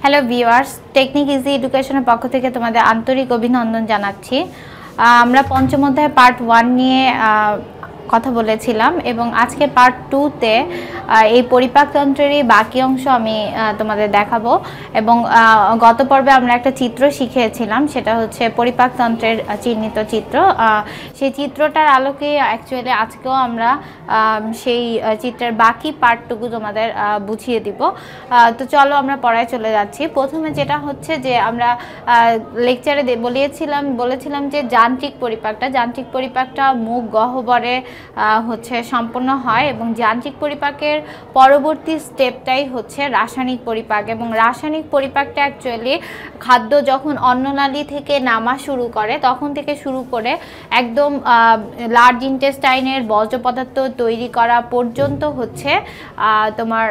Hello viewers, technique easy এডুকেশনের পক্ষ থেকে তোমাদের আন্তরিক অভিনন্দন জানাচ্ছি। আমরা পঞ্চম অধ্যায় পার্ট 1 নিয়ে কথা বলেছিলাম এবং আজকে পার্ট 2তে এই পরিপাকতন্ত্রেরই বাকি অংশ আমি তোমাদের দেখাবো। এবং গত পর্বে আমরা একটা চিত্র শিখিয়েছিলাম, সেটা হচ্ছে পরিপাকতন্ত্রের চিহ্নিত চিত্র। সেই চিত্রটার আলোকে অ্যাকচুয়ালি আজকেও আমরা সেই চিত্রের বাকি পার্টটুকু তোমাদের বুঝিয়ে দিব। তো চলো আমরা পড়ায় চলে যাচ্ছি। প্রথমে যেটা হচ্ছে যে আমরা লেকচারে বলেছিলাম যে যান্ত্রিক পরিপাকটা মুখ গহ্বরে হচ্ছে সম্পন্ন হয় এবং যান্ত্রিক পরিপাকের পরবর্তী স্টেপটাই হচ্ছে রাসায়নিক পরিপাক। এবং রাসায়নিক পরিপাকটা অ্যাকচুয়ালি খাদ্য যখন অন্ননালী থেকে নামা শুরু করে তখন থেকে শুরু করে একদম লার্জ ইন্টেস্টাইনের বর্জ্য পদার্থ তৈরি করা পর্যন্ত হচ্ছে তোমার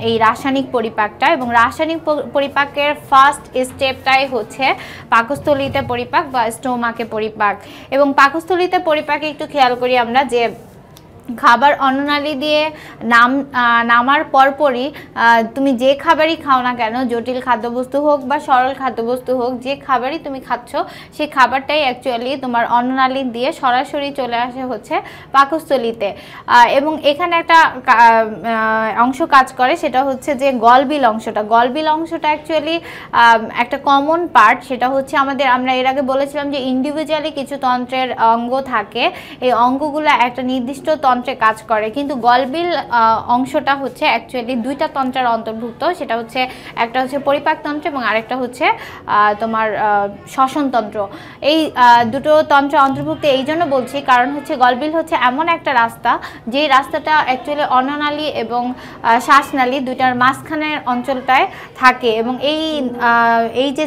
এই রাসায়নিক পরিপাকটা। এবং রাসায়নিক পরিপাকের ফার্স্ট স্টেপটাই হচ্ছে পাকস্থলীতে পরিপাক বা স্টোমাকে পরিপাক। এবং পাকস্থলীতে পরিপাকে একটু খেয়াল করি আমরা যে খাবার অন্ননালী দিয়ে নামার পরপরই তুমি যে খাবারই খাও না কেন, জটিল খাদ্যবস্তু হোক বা সরল খাদ্যবস্তু হোক, যে খাবারই তুমি খাচ্ছ সেই খাবারটাই অ্যাকচুয়ালি তোমার অন্ননালী দিয়ে সরাসরি চলে আসে হচ্ছে পাকস্থলীতে। এবং এখানে একটা অংশ কাজ করে, সেটা হচ্ছে যে গলবিল অংশটা অ্যাকচুয়ালি একটা কমন পার্ট। সেটা হচ্ছে আমরা এর আগে বলেছিলাম যে ইন্ডিভিজুয়ালি কিছু তন্ত্রের অঙ্গ থাকে, এই অঙ্গগুলো একটা নির্দিষ্ট কাজ করে, কিন্তু গলবিল অংশটা হচ্ছে অ্যাকচুয়ালি দুইটা তন্ত্রের অন্তর্ভুক্ত। সেটা হচ্ছে একটা হচ্ছে পরিপাকতন্ত্র এবং আরেকটা হচ্ছে তোমার শ্বসনতন্ত্র। এই দুটো তন্ত্রের অন্তর্ভুক্ত এই জন্য বলছি কারণ হচ্ছে গলবিল হচ্ছে এমন একটা রাস্তা, যে রাস্তাটা অ্যাকচুয়ালি অন্ননালী এবং শ্বাসনালী দুইটার মাঝখানের অঞ্চলটায় থাকে। এবং এই যে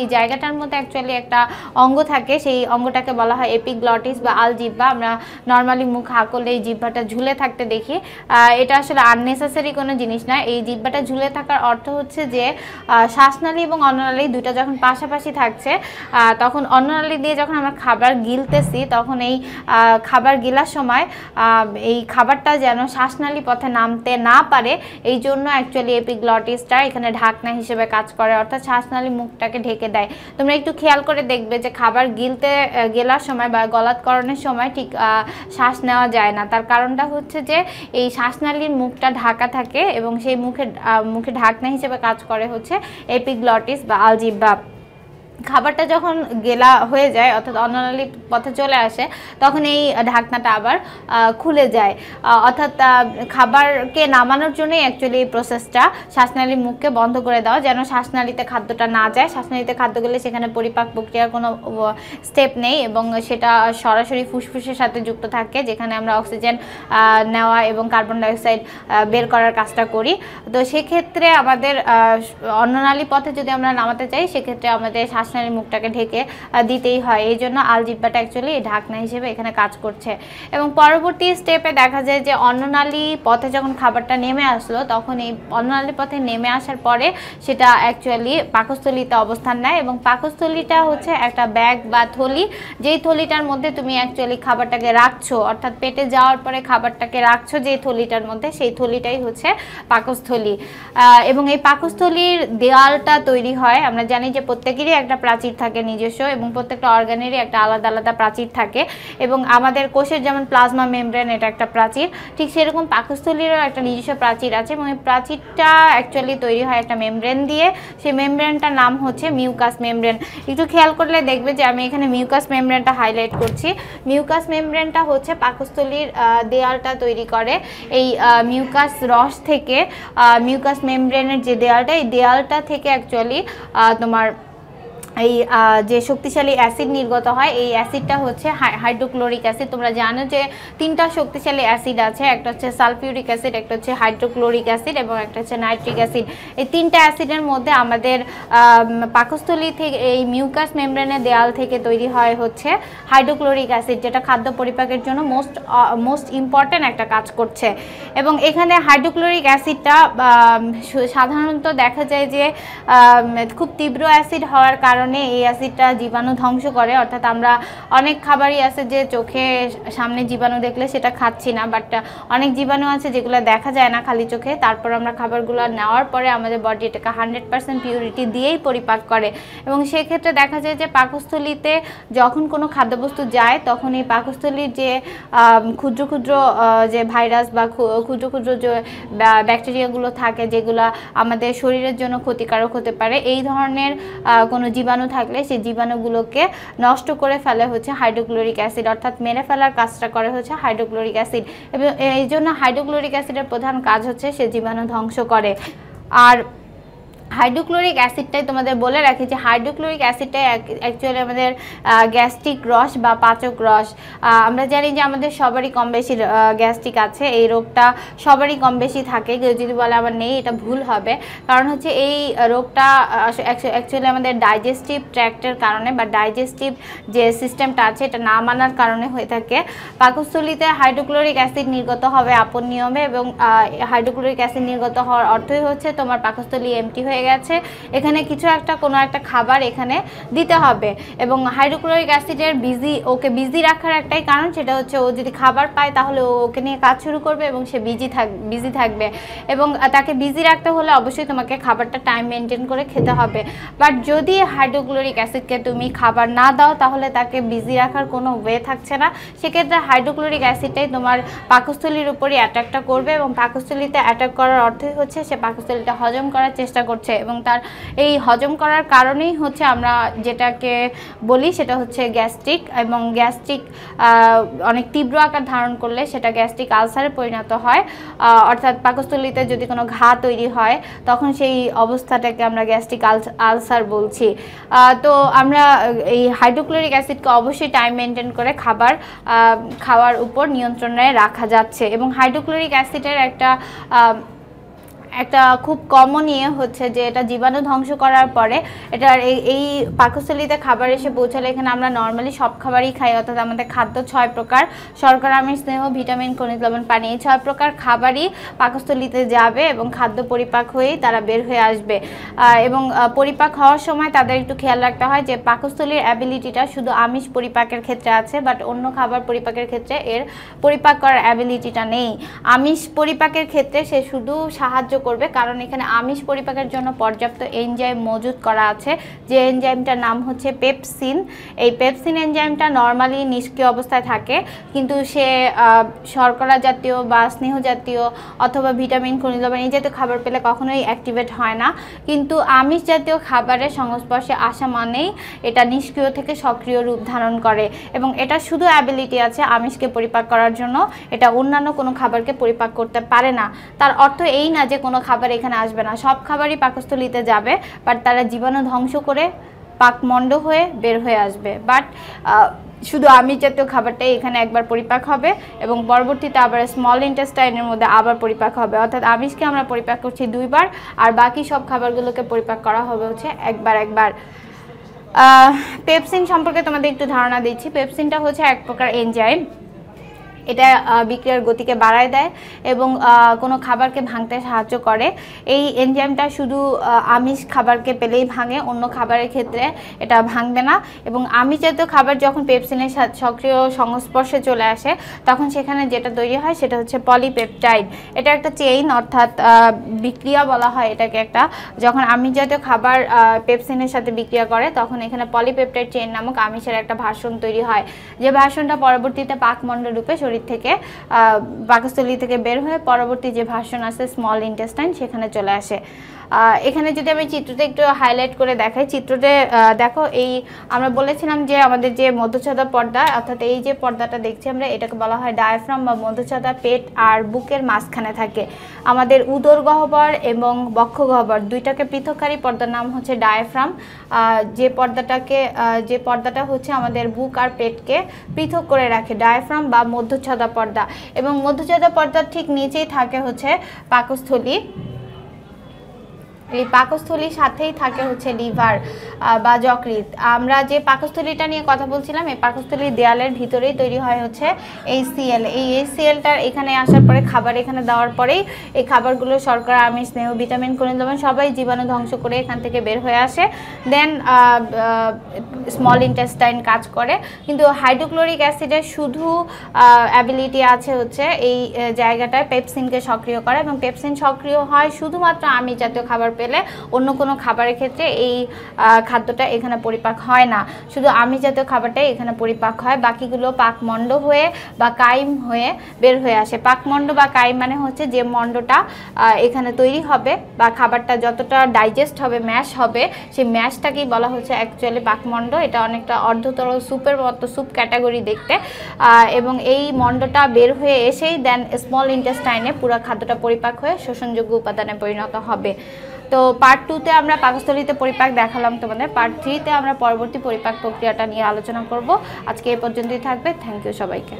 এই জায়গাটার মধ্যে অ্যাকচুয়ালি একটা অঙ্গ থাকে, সেই অঙ্গটাকে বলা হয় এপিগ্লটিস বা আলজিহ্বা। আমরা নর্মালি মুখ হা করলে এই জিহ্বাটা ঝুলে থাকতে দেখি, এটা আসলে আননেসেসারি কোনো জিনিস না। এই জিহ্বাটা ঝুলে থাকার অর্থ হচ্ছে যে শ্বাসনালী এবং অন্ননালী দুইটা যখন পাশাপাশি থাকছে, তখন অন্ননালী দিয়ে যখন আমরা খাবার গিলতেছি তখন এই খাবার গিলার সময় এই খাবারটা যেন শ্বাসনালী পথে নামতে না পারে, এই জন্য অ্যাকচুয়ালি এপিগ্লটিসটা এখানে ঢাকনা হিসেবে কাজ করে, অর্থাৎ শ্বাসনালী মুখটাকে ঢেকে দেয়। তোমরা একটু খেয়াল করে দেখবে যে খাবার গেলার সময় বা গলাৎকরণের সময় ঠিক শ্বাস নেওয়া যায় না। তার কারণটা হচ্ছে যে এই শ্বাসনালীর মুখটা ঢাকা থাকে এবং সেই মুখে ঢাকনা হিসেবে কাজ করে হচ্ছে এপিগ্লটিস বা আলজিহ্বা। খাবারটা যখন গেলা হয়ে যায় অর্থাৎ অন্ননালী পথে চলে আসে তখন এই ঢাকনাটা আবার খুলে যায়, অর্থাৎ খাবারকে নামানোর জন্যই অ্যাকচুয়ালি এই প্রসেসটা, শ্বাসনালীর মুখকে বন্ধ করে দেওয়া যেন শ্বাসনালীতে খাদ্যটা না যায়। শ্বাসনালীতে খাদ্য গেলে সেখানে পরিপাক প্রক্রিয়ার কোনো স্টেপ নেই এবং সেটা সরাসরি ফুসফুসের সাথে যুক্ত থাকে, যেখানে আমরা অক্সিজেন নেওয়া এবং কার্বন ডাইঅক্সাইড বের করার কাজটা করি। তো সেক্ষেত্রে আমাদের অন্ননালী পথে যদি আমরা নামাতে চাই সেক্ষেত্রে আমাদের শ্বাসনালীর মুখটাকে ঢেকে দিতেই হয়। এই জন্য আলজিহ্বাটা অ্যাকচুয়ালি ঢাকনা হিসেবে এখানে কাজ করছে। এবং পরবর্তী স্টেপে দেখা যায় যে অন্ননালী পথে যখন খাবারটা নেমে আসলো তখন এই অন্ননালী পথে নেমে আসার পরে সেটা অ্যাকচুয়ালি পাকস্থলীতে অবস্থান নেয়। এবং পাকস্থলীটা হচ্ছে একটা ব্যাগ বা থলি, যেই থলিটার মধ্যে তুমি অ্যাকচুয়ালি খাবারটাকে রাখছো, অর্থাৎ পেটে যাওয়ার পরে খাবারটাকে রাখছো যেই থলিটার মধ্যে, সেই থলিটাই হচ্ছে পাকস্থলী। এবং এই পাকস্থলীর দেয়ালটা তৈরি হয়, আমরা জানি যে প্রত্যেকেরই একটা প্রাচীর থাকে নিজস্ব এবং প্রত্যেকটা অর্গানেরই একটা আলাদা আলাদা প্রাচীর থাকে। এবং আমাদের কোষের যেমন প্লাজমা মেমব্রেন এটা একটা প্রাচীর, ঠিক সেরকম পাকস্থলীরও একটা নিজস্ব প্রাচীর আছে এবং এই প্রাচীরটা অ্যাকচুয়ালি তৈরি হয় একটা মেমব্রেন দিয়ে। সেই মেমব্রেনটার নাম হচ্ছে মিউকাস মেমব্রেন। একটু খেয়াল করলে দেখবে যে আমি এখানে মিউকাস মেমব্রেনটা হাইলাইট করছি। মিউকাস মেমব্রেনটা হচ্ছে পাকস্থলীর দেয়ালটা তৈরি করে। এই মিউকাস রস থেকে মিউকাস মেমব্রেনের যে দেয়ালটা, এই দেয়ালটা থেকে অ্যাকচুয়ালি তোমার এই যে শক্তিশালী অ্যাসিড নির্গত হয়, এই অ্যাসিডটা হচ্ছে হাইড্রোক্লোরিক অ্যাসিড। তোমরা জানো যে তিনটা শক্তিশালী অ্যাসিড আছে, একটা হচ্ছে সালফিউরিক অ্যাসিড, একটা হচ্ছে হাইড্রোক্লোরিক অ্যাসিড এবং একটা হচ্ছে নাইট্রিক অ্যাসিড। এই তিনটা অ্যাসিডের মধ্যে আমাদের পাকস্থলী থেকে এই মিউকাস মেমব্রেনের দেয়াল থেকে তৈরি হয় হচ্ছে হাইড্রোক্লোরিক অ্যাসিড, যেটা খাদ্য পরিপাকের জন্য মোস্ট ইম্পর্ট্যান্ট একটা কাজ করছে। এবং এখানে হাইড্রোক্লোরিক অ্যাসিডটা সাধারণত দেখা যায় যে খুব তীব্র অ্যাসিড হওয়ার কারণে কারণে এই অ্যাসিডটা জীবাণু ধ্বংস করে। অর্থাৎ আমরা অনেক খাবারই আছে যে চোখে সামনে জীবাণু দেখলে সেটা খাচ্ছি না, বাট অনেক জীবাণু আছে যেগুলো দেখা যায় না খালি চোখে, তারপর আমরা খাবারগুলো নেওয়ার পরে আমাদের বডি এটাকে 100% পিউরিটি দিয়েই পরিপাক করে। এবং সেক্ষেত্রে দেখা যায় যে পাকস্থলীতে যখন কোনো খাদ্যবস্তু যায় তখন এই পাকস্থলীর যে ক্ষুদ্র ক্ষুদ্র যে ভাইরাস বা ক্ষুদ্র ক্ষুদ্র যে ব্যাকটেরিয়াগুলো থাকে যেগুলো আমাদের শরীরের জন্য ক্ষতিকারক হতে পারে, এই ধরনের কোনো জীবাণু থাকলে সেই জীবাণুগুলোকে নষ্ট করে ফেলে হচ্ছে হাইড্রোক্লোরিক অ্যাসিড, অর্থাৎ মেরে ফেলার কাজটা করে হচ্ছে হাইড্রোক্লোরিক অ্যাসিড। এবং এই জন্য হাইড্রোক্লোরিক অ্যাসিডের প্রধান কাজ হচ্ছে সে জীবাণু ধ্বংস করে। আর হাইড্রোক্লোরিক অ্যাসিডটাই তোমাদের বলে রাখি যে হাইড্রোক্লোরিক অ্যাসিডটাই অ্যাকচুয়ালি আমাদের গ্যাস্ট্রিক রস বা পাচক রস। আমরা জানি যে আমাদের সবারই কম বেশি গ্যাস্ট্রিক আছে, এই রোগটা সবারই কম বেশি থাকে, কেউ যদি বলে আমার নেই এটা ভুল হবে। কারণ হচ্ছে এই রোগটা অ্যাকচুয়ালি আমাদের ডাইজেস্টিভ ট্র্যাক্টের কারণে বা ডাইজেস্টিভ যে সিস্টেমটা আছে এটা না মানার কারণে হয়ে থাকে। পাকস্থলীতে হাইড্রোক্লোরিক অ্যাসিড নির্গত হবে আপন নিয়মে, এবং হাইড্রোক্লোরিক অ্যাসিড নির্গত হওয়ার অর্থই হচ্ছে তোমার পাকস্থলী এমটি হয়ে গেছে, এখানে কিছু কোনো একটা খাবার এখানে দিতে হবে। এবং হাইড্রোক্লোরিক অ্যাসিডের বিজি রাখার একটাই কারণ, সেটা হচ্ছে ও যদি খাবার পায় তাহলে ওকে নিয়ে কাজ শুরু করবে এবং সে বিজি থাকবে। এবং তাকে বিজি রাখতে হলে অবশ্যই তোমাকে খাবারটা টাইম মেনটেন করে খেতে হবে। বাট যদি হাইড্রোক্লোরিক অ্যাসিডকে তুমি খাবার না দাও তাহলে তাকে বিজি রাখার কোনো ওয়ে থাকছে না। সেক্ষেত্রে হাইড্রোক্লোরিক অ্যাসিডটাই তোমার পাকস্থলীর উপরই অ্যাটাকটা করবে, এবং পাকস্থলীতে অ্যাটাক করার অর্থই হচ্ছে সে পাকস্থলীটা হজম করার চেষ্টা করছে, এবং তার এই হজম করার কারণেই হচ্ছে আমরা যেটাকে বলি সেটা হচ্ছে গ্যাস্ট্রিক। এবং গ্যাস্ট্রিক অনেক তীব্র আকার ধারণ করলে সেটা গ্যাস্ট্রিক আলসারে পরিণত হয়, অর্থাৎ পাকস্থলীতে যদি কোনো ঘা তৈরি হয় তখন সেই অবস্থাটাকে আমরা গ্যাস্ট্রিক আলসার বলছি। তো আমরা এই হাইড্রোক্লোরিক অ্যাসিডকে অবশ্যই টাইম মেনটেন করে খাওয়ার উপর নিয়ন্ত্রণে রাখা যাচ্ছে। এবং হাইড্রোক্লোরিক অ্যাসিডের একটা খুব কমন ইয়ে হচ্ছে যে এটা জীবাণু ধ্বংস করার পরে এটার এই পাকস্থলীতে খাবার এসে পৌঁছালে, এখানে আমরা নর্মালি সব খাবারই খাই, অর্থাৎ আমাদের খাদ্য 6 প্রকার: শর্করা, আমিষ, স্নেহ, ভিটামিন, খনিজ লবণ, পানি, এই 6 প্রকার খাবারই পাকস্থলীতে যাবে এবং খাদ্য পরিপাক হয়েই তারা বের হয়ে আসবে। এবং পরিপাক হওয়ার সময় তাদের একটু খেয়াল রাখতে হয় যে পাকস্থলীর অ্যাবিলিটিটা শুধু আমিষ পরিপাকের ক্ষেত্রে আছে, বাট অন্য খাবার পরিপাকের ক্ষেত্রে এর পরিপাক করার অ্যাবিলিটিটা নেই। আমিষ পরিপাকের ক্ষেত্রে সে শুধু সাহায্য করবে, কারণ এখানে আমিষ পরিপাকের জন্য পর্যাপ্ত এনজাইম মজুদ করা আছে, যে এনজাইমটার নাম হচ্ছে পেপসিন। এই পেপসিন এনজাইমটা নর্মালি নিষ্ক্রিয় অবস্থায় থাকে, কিন্তু সে শর্করা জাতীয় বা স্নেহ জাতীয় অথবা ভিটামিন, খনিজ লবণ এই জাতীয় খাবার পেলে কখনোই অ্যাক্টিভেট হয় না। কিন্তু আমিষ জাতীয় খাবারের সংস্পর্শে আসা মানেই এটা নিষ্ক্রিয় থেকে সক্রিয় রূপ ধারণ করে, এবং এটা শুধু অ্যাবিলিটি আছে আমিষকে পরিপাক করার জন্য, এটা অন্যান্য কোনো খাবারকে পরিপাক করতে পারে না। তার অর্থ এই না যে কোনো খাবার এখানে আসবে না, সব খাবারই পাকস্থলীতে যাবে, বাট তারা জীবাণু ধ্বংস করে পাকমণ্ড হয়ে বের হয়ে আসবে। বাট শুধু আমিষ জাতীয় খাবারটাই এখানে একবার পরিপাক হবে এবং পরবর্তীতে আবার স্মল ইন্টেস্টাইনের মধ্যে আবার পরিপাক হবে, অর্থাৎ আমিষকে আমরা পরিপাক করছি 2 বার, আর বাকি সব খাবারগুলোকে পরিপাক করা হবে হচ্ছে একবার। পেপসিন সম্পর্কে তোমাদের একটু ধারণা দিচ্ছি। পেপসিনটা হচ্ছে এক প্রকার এনজাইম, এটা বিক্রিয়ার গতিকে বাড়ায় দেয় এবং কোনো খাবারকে ভাঙতে সাহায্য করে। এই এনজাইমটা শুধু আমিষ খাবারকে পেলেই ভাঙে, অন্য খাবারের ক্ষেত্রে এটা ভাঙবে না। এবং আমিষ জাতীয় খাবার যখন পেপসিনের সক্রিয় সংস্পর্শে চলে আসে তখন সেখানে যেটা তৈরি হয় সেটা হচ্ছে পলিপেপটাইড। এটা একটা চেইন, অর্থাৎ বিক্রিয়া বলা হয় এটাকে একটা। যখন আমিষ জাতীয় খাবার পেপসিনের সাথে বিক্রিয়া করে তখন এখানে পলিপেপটাইড চেইন নামক আমিষের একটা ভাষণ তৈরি হয়, যে ভাষণটা পরবর্তীতে পাকমণ্ড রূপে শরীর থেকে পাকস্থলী থেকে বের হয়ে পরবর্তী যে ভাষণ আছে স্মল ইন্টেস্টাইন সেখানে চলে আসে। এখানে যদি আমি চিত্রতে একটু হাইলাইট করে দেখাই, চিত্রতে দেখো এই আমরা বলেছিলাম যে আমাদের যে মধ্যচ্ছদা পর্দা, অর্থাৎ এই যে পর্দাটা দেখছি আমরা এটাকে বলা হয় ডায়াফ্রাম বা মধ্যচ্ছদা। পেট আর বুকের মাঝখানে থাকে আমাদের উদর গহ্বর এবং বক্ষ গহ্বর, দুইটাকে পৃথককারী পর্দার নাম হচ্ছে ডায়াফ্রাম। যে পর্দাটা হচ্ছে আমাদের বুক আর পেটকে পৃথক করে রাখে, ডায়াফ্রাম বা মধ্যচ্ছদা পর্দা। এবং মধ্যচ্ছদা পর্দার ঠিক নিচেই থাকে হচ্ছে পাকস্থলী। এই পাকস্থলীর সাথেই থাকে হচ্ছে লিভার বা যকৃৎ। আমরা যে পাকস্থলীটা নিয়ে কথা বলছিলাম, এই পাকস্থলীর দেয়ালের ভিতরেই তৈরি হয় হচ্ছে HCl। এই HClটার এখানে আসার পরে খাবার এখানে দেওয়ার পরেই এই খাবারগুলো শর্করা, আমিষ, স্নেহ, ভিটামিন, খনিজ লবণ সবাই জীবাণু ধ্বংস করে এখান থেকে বের হয়ে আসে। দেন স্মল ইন্টেস্টাইন কাজ করে। কিন্তু হাইড্রোক্লোরিক অ্যাসিডের শুধু অ্যাবিলিটি আছে হচ্ছে এই জায়গাটায় পেপসিনকে সক্রিয় করা, এবং পেপসিন সক্রিয় হয় শুধুমাত্র আমিষ জাতীয় খাবার পেলে। অন্য কোনো খাবারের ক্ষেত্রে এই খাদ্যটা এখানে পরিপাক হয় না, শুধু আমিষ জাতীয় খাবারটাই এখানে পরিপাক হয়। বাকিগুলো পাকমণ্ড হয়ে বা কাইম হয়ে বের হয়ে আসে। পাকমণ্ড বা কাইম মানে হচ্ছে যে মণ্ডটা এখানে তৈরি হবে বা খাবারটা যতটা ডাইজেস্ট হবে, ম্যাশ হবে, সেই ম্যাশটাকেই বলা হচ্ছে অ্যাকচুয়ালি পাকমণ্ড। এটা অনেকটা অর্ধতর স্যুপের মতো, স্যুপ ক্যাটাগরি দেখতে। এবং এই মণ্ডটা বের হয়ে এসেই দেন স্মল ইন্টেস্টাইনে পুরো খাদ্যটা পরিপাক হয়ে শোষণযোগ্য উপাদানে পরিণত হবে। তো পার্ট 2-তে আমরা পাকস্থলীতে পরিপাক দেখালাম তোমাদের। পার্ট 3-তে আমরা পরবর্তী পরিপাক প্রক্রিয়াটা নিয়ে আলোচনা করব। আজকে এই পর্যন্তই থাকবে। থ্যাংক ইউ সবাইকে।